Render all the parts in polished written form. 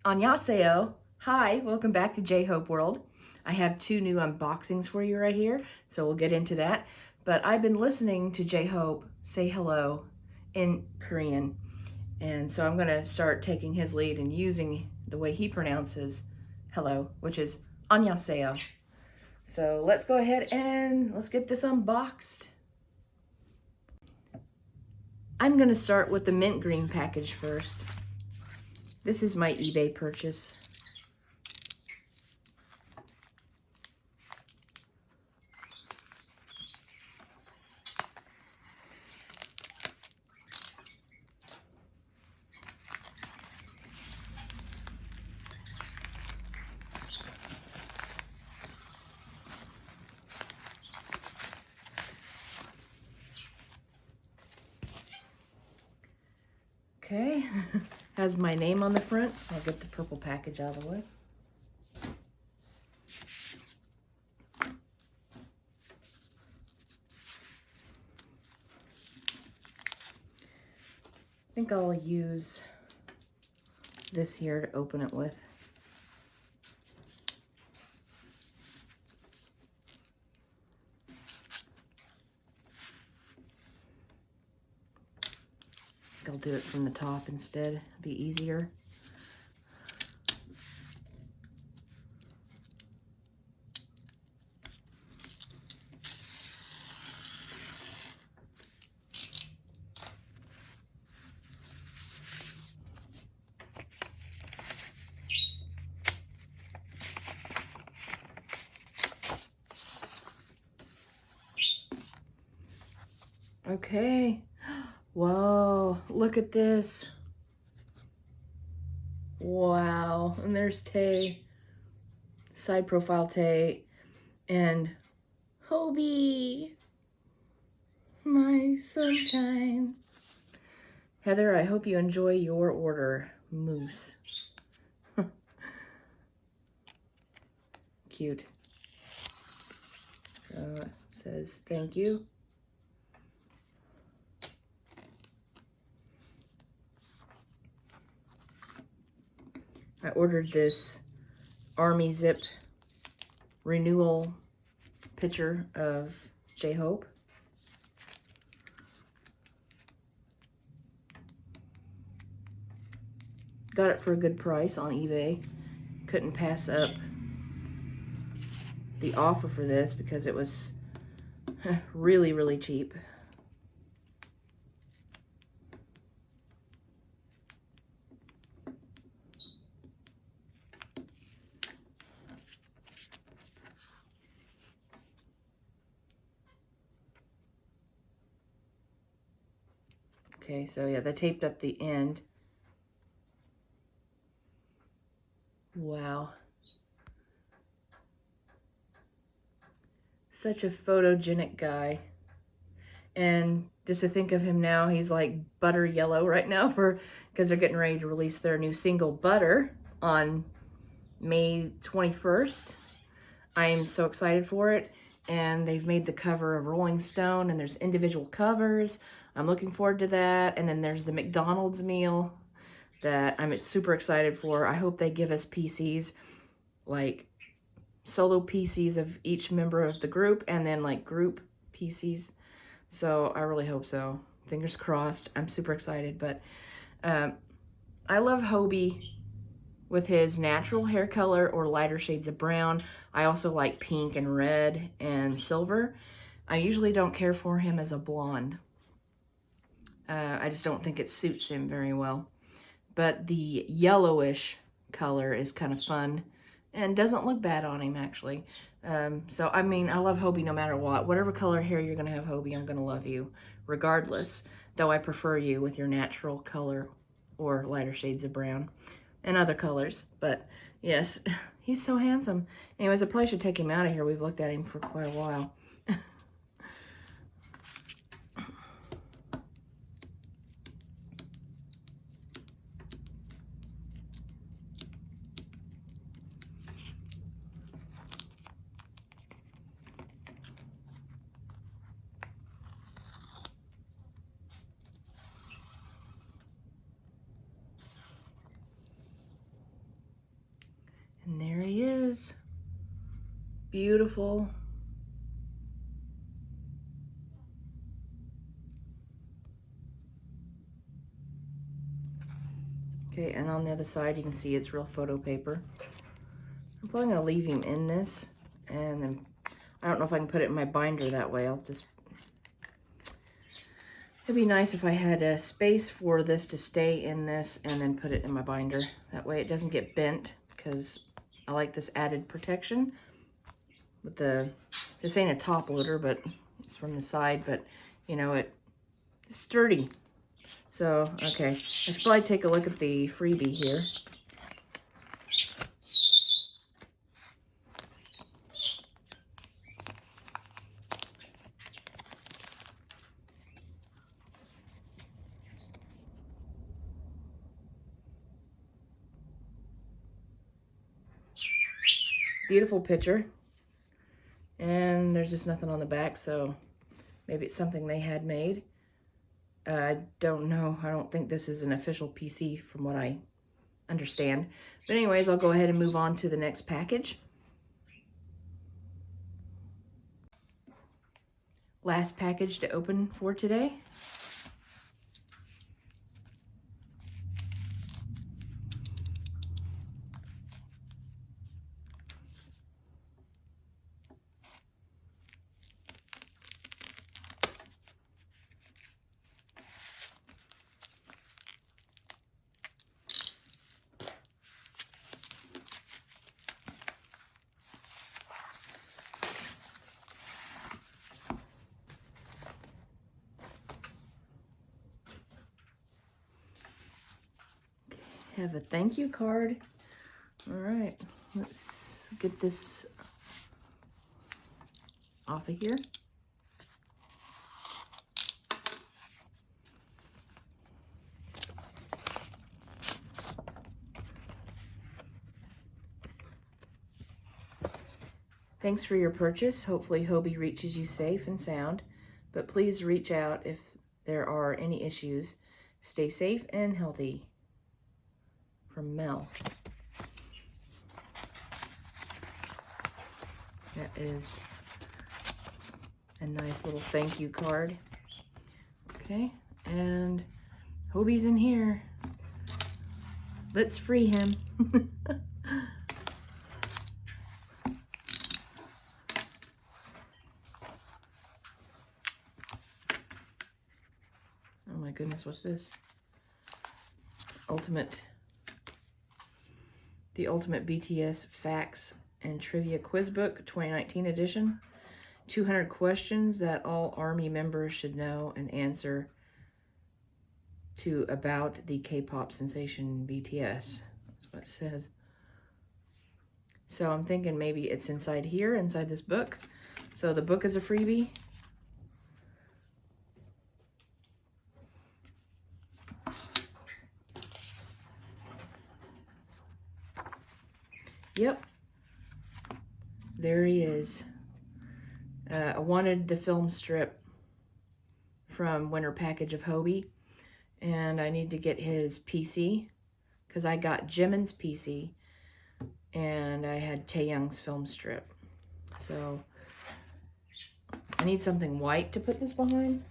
Annyeonghaseyo. Hi, welcome back to Jhope World. I have two new unboxings for you right here, so we'll get into that. But I've been listening to Jhope say hello in Korean, and so I'm going to start taking his lead and using the way he pronounces hello, which is annyeonghaseyo. So let's go ahead and let's get this unboxed. I'm going to start with the mint green package first. This is my eBay purchase. Okay, has my name on the front. I'll get the purple package out of the way. I think I'll use this here to open it with. I'll do it from the top instead. It'll be easier. Okay. Whoa, look at this. Wow, and there's Tay, side profile Tay, and Hobie, my sunshine. Heather, I hope you enjoy your order, Moose. Cute. So it says thank you. I ordered this Army.Zip renewal picture of Jhope. Got it for a good price on eBay. Couldn't pass up the offer for this because it was really, really cheap. Okay, so yeah, they taped up the end. Wow. Such a photogenic guy. And just to think of him now, he's like butter yellow right now because they're getting ready to release their new single Butter on May 21st. I am so excited for it. And they've made the cover of Rolling Stone, and there's individual covers. I'm looking forward to that. And then there's the McDonald's meal that I'm super excited for. I hope they give us PCs, like solo PCs of each member of the group, and then like group PCs. So I really hope so. Fingers crossed. I'm super excited. But I love Hobie with his natural hair color or lighter shades of brown. I also like pink and red and silver. I usually don't care for him as a blonde. I just don't think it suits him very well. But the yellowish color is kind of fun and doesn't look bad on him, actually. So, I mean, I love Hobie no matter what. Whatever color hair you're going to have, Hobie, I'm going to love you regardless. Though I prefer you with your natural color or lighter shades of brown and other colors. But, yes, he's so handsome. Anyways, I probably should take him out of here. We've looked at him for quite a while. is. Beautiful. Okay, and on the other side you can see it's real photo paper. I'm probably gonna leave him in this, and then I don't know if I can put it in my binder that way. It'd be nice if I had a space for this to stay in this and then put it in my binder. That way it doesn't get bent, because I like this added protection. With this ain't a top loader, but it's from the side, but you know, it's sturdy. So, okay, I should probably take a look at the freebie here. Beautiful picture. And there's just nothing on the back, so maybe it's something they had made. I don't know. I don't think this is an official PC from what I understand. But anyways, I'll go ahead and move on to the next package. Last package to open for today. Have a thank you card. All right, let's get this off of here. Thanks for your purchase. Hopefully Hobie reaches you safe and sound, but please reach out if there are any issues. Stay safe and healthy. From Mel. That is a nice little thank you card. Okay, and Hobie's in here. Let's free him. Oh my goodness, what's this? The Ultimate BTS Facts and Trivia Quiz Book 2019 edition. 200 questions that all Army members should know and answer to about the K-pop sensation BTS. That's what it says. So I'm thinking maybe it's inside here, inside this book. So the book is a freebie. Yep, there he is. I wanted the film strip from Winter Package of Hobie, and I need to get his PC, because I got Jimin's PC, and I had Taeyoung's film strip. So I need something white to put this behind,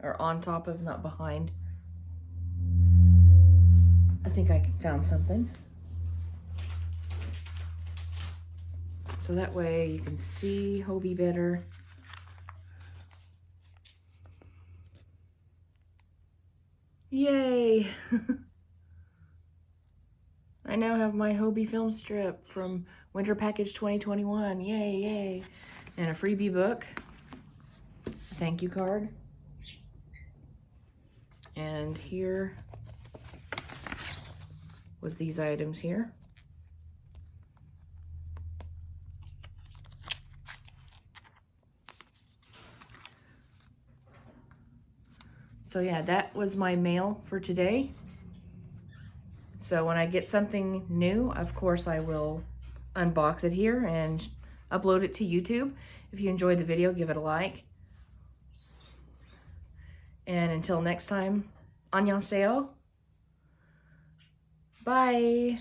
or on top of, not behind. I think I found something. So that way you can see Hobie better. Yay! I now have my Hobie film strip from Winter Package 2021. Yay, yay. And a freebie book. A thank you card. And here was these items here. So yeah, that was my mail for today. So when I get something new, of course I will unbox it here and upload it to YouTube. If you enjoyed the video, give it a like. And until next time, annyeonghaseyo. Bye.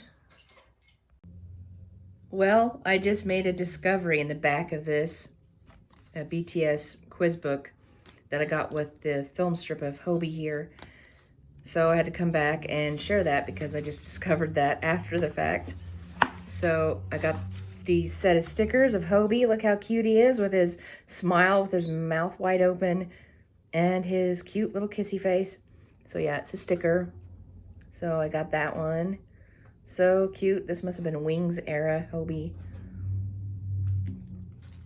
Well, I just made a discovery in the back of this BTS quiz book that I got with the film strip of Hobie here. So I had to come back and share that because I just discovered that after the fact. So I got the set of stickers of Hobie. Look how cute he is with his smile, with his mouth wide open, and his cute little kissy face. So yeah, it's a sticker. So I got that one. So cute. This must have been Wings era Hobie.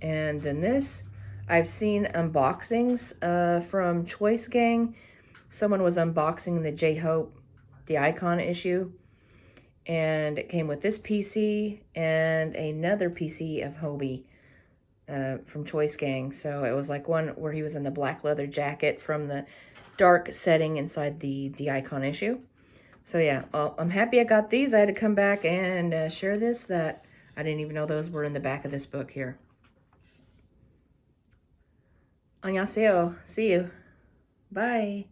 And then this, I've seen unboxings from Choice Gang. Someone was unboxing the Jhope, the Icon issue. And it came with this PC and another PC of Hobie from Choice Gang. So it was like one where he was in the black leather jacket from the dark setting inside the Icon issue. So yeah, well, I'm happy I got these. I had to come back and share this, that I didn't even know those were in the back of this book here. 안녕하세요. See you. Bye.